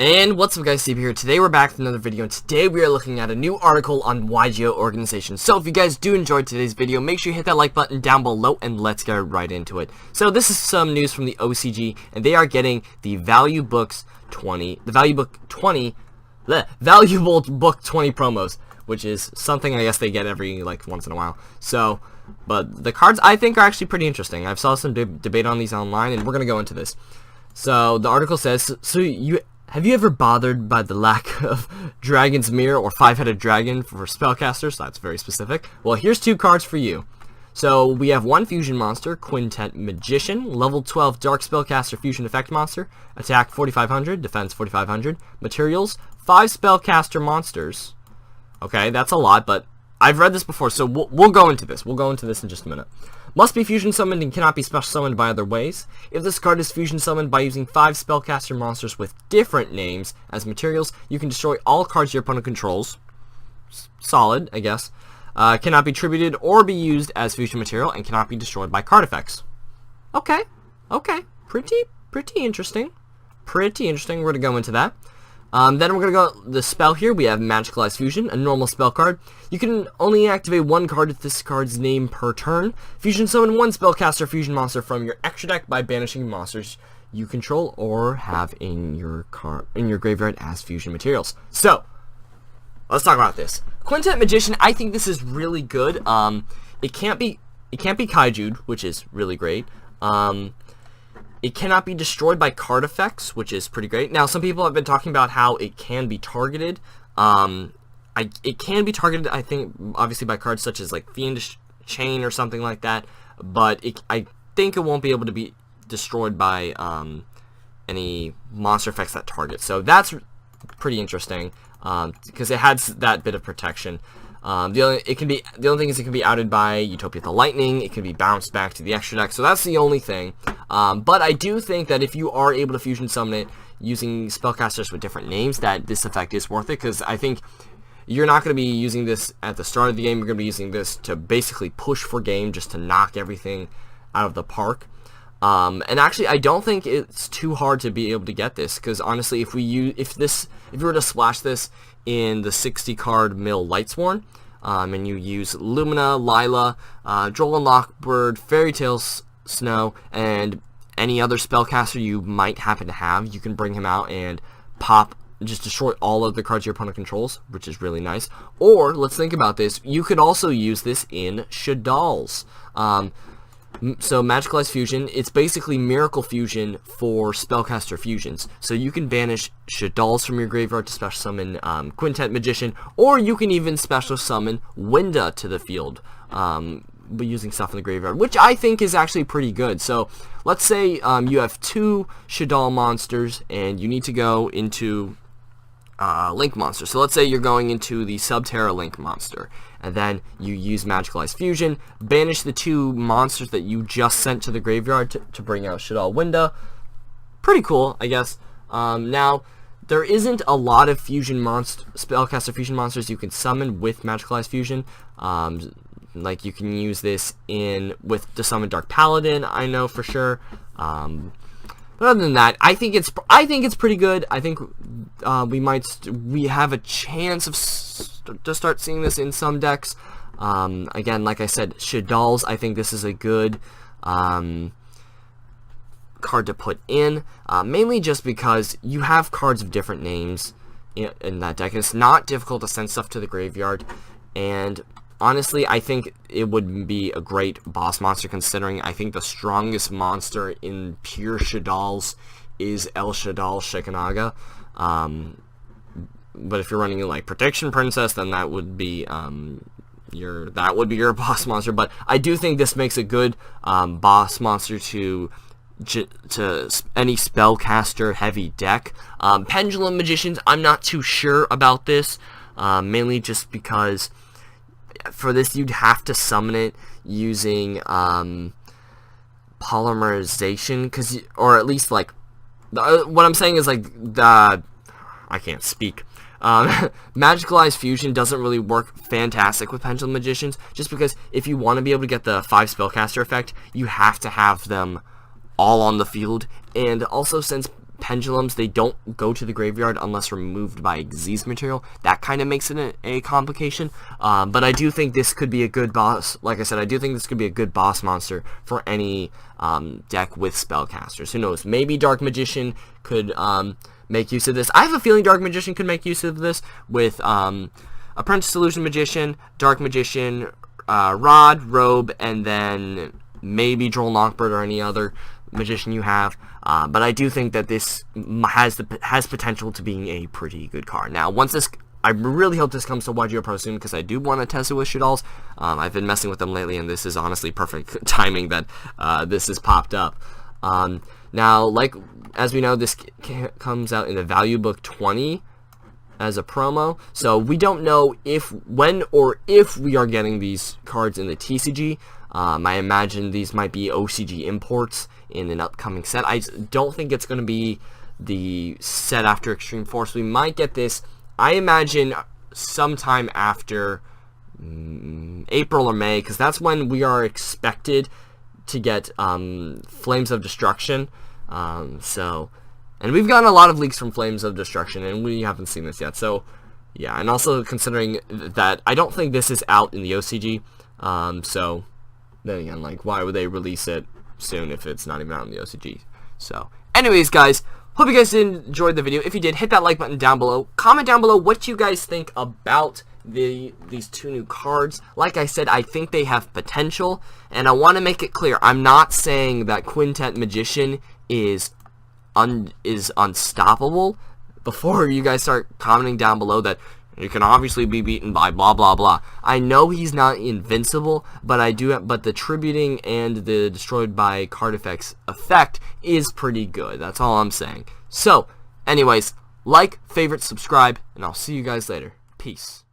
And what's up guys, CB here. Today we're back with another video, and today we are looking at a new article on YGO organization. So if you guys do enjoy today's video, make sure you hit that like button down below and let's get right into it. So this is some news from the OCG, and they are getting the Valuable Book 20 promos, which is something I guess they get every once in a while. So, but the cards I think are actually pretty interesting. I've saw some debate on these online, and we're gonna go into this. So the article says, have you ever bothered by the lack of Dragon's Mirror or Five-Headed Dragon for Spellcasters? That's very specific. Well, here's two cards for you. So we have one Fusion Monster, Quintet Magician, level 12 Dark Spellcaster Fusion Effect Monster, attack 4500, defense 4500, materials, 5 Spellcaster monsters. Okay, that's a lot, but I've read this before, so we'll go into this. We'll go into this in just a minute. Must be fusion summoned and cannot be special summoned by other ways. If this card is fusion summoned by using 5 spellcaster monsters with different names as materials, you can destroy all cards your opponent controls. Solid, I guess. Cannot be tributed or be used as fusion material and cannot be destroyed by card effects. Okay. Pretty interesting. Pretty interesting. We're going to go into that. Then we're going to go the spell here. We have Magicalized Fusion, a normal spell card. You can only activate one card with this card's name per turn. Fusion summon one spellcaster fusion monster from your extra deck by banishing monsters you control or have in your graveyard as fusion materials. So, let's talk about this. Quintet Magician, I think this is really good. It can't be kaiju'd, which is really great. It cannot be destroyed by card effects, which is pretty great. Now, some people have been talking about how it can be targeted. It can be targeted, I think, obviously by cards such as like Fiendish Chain or something like that. But I think it won't be able to be destroyed by any monster effects that target. So that's pretty interesting because it has that bit of protection. The only thing is it can be outed by Utopia the Lightning. It can be bounced back to the extra deck. So that's the only thing. But I do think that if you are able to fusion summon it using spellcasters with different names, that this effect is worth it. Because I think you're not going to be using this at the start of the game. You're going to be using this to basically push for game, just to knock everything out of the park. And actually, I don't think it's too hard to be able to get this. Because honestly, if we were to splash this in the 60 card mill Lightsworn, and you use Lumina, Lila, Droll and Lockbird, Fairy Tale Snow, and any other spellcaster you might happen to have, you can bring him out and just destroy all of the cards your opponent controls, which is really nice. Or, let's think about this, you could also use this in shaddolls. So Magicalized Fusion, it's basically Miracle Fusion for Spellcaster Fusions. So you can banish shaddolls from your graveyard to special summon Quintet Magician, or you can even special summon Winda to the field, but using stuff in the graveyard, which I think is actually pretty good. So let's say you have 2 shaddoll monsters, and you need to go into Link monster. So let's say you're going into the Subterra Link monster, and then you use Magicalized Fusion, banish the 2 monsters that you just sent to the graveyard to bring out Shaddol Winda. Pretty cool, I guess. Now, there isn't a lot of spellcaster fusion monsters you can summon with Magicalized Fusion. Like you can use this to summon Dark Paladin, I know for sure. But other than that, I think it's pretty good. I think we have a chance to start seeing this in some decks. Again, like I said, shaddolls, I think this is a good card to put in, mainly just because you have cards of different names in that deck. It's not difficult to send stuff to the graveyard, and honestly, I think it would be a great boss monster, considering I think the strongest monster in pure shaddolls is El Shaddol Shikanaga. But if you're running like Protection Princess, then that would be your boss monster. But I do think this makes a good boss monster to any spellcaster heavy deck. Pendulum Magicians, I'm not too sure about this, mainly just because for this you'd have to summon it using polymerization, or at least what I'm saying is I can't speak. Magicalized Fusion doesn't really work fantastic with Pendulum Magicians, just because if you want to be able to get the 5 spellcaster effect, you have to have them all on the field, and also since pendulums, they don't go to the graveyard unless removed by Xyz material. That kind of makes it a complication. But I do think this could be a good boss. Like I said, I do think this could be a good boss monster for any deck with spellcasters. Who knows? Maybe Dark Magician could make use of this. I have a feeling Dark Magician could make use of this with Apprentice Illusion Magician, Dark Magician, Rod, Robe, and then maybe Droll Knockbird or any other magician you have. But I do think that this has potential to being a pretty good card. Now, once this, I really hope this comes to YGO Pro soon, because I do want to test it with shaddolls. I've been messing with them lately, and this is honestly perfect timing that this has popped up. Now, like, as we know, this comes out in the Value Book 20 as a promo, so we don't know when or if we are getting these cards in the TCG. I imagine these might be OCG imports in an upcoming set. I don't think it's going to be the set after Extreme Force. We might get this, I imagine, sometime after April or May, because that's when we are expected to get Flames of Destruction. And we've gotten a lot of leaks from Flames of Destruction, and we haven't seen this yet. So, yeah, and also considering that I don't think this is out in the OCG, so then again, like, why would they release it soon if it's not even out in the OCG? So, anyways, guys, hope you guys enjoyed the video. If you did, hit that like button down below. Comment down below what you guys think about these two new cards. Like I said, I think they have potential, and I want to make it clear, I'm not saying that Quintet Magician is unstoppable. Before you guys start commenting down below that you can obviously be beaten by blah blah blah. I know he's not invincible, but the tributing and the destroyed by card effects effect is pretty good. That's all I'm saying. So, anyways, like, favorite, subscribe, and I'll see you guys later. Peace.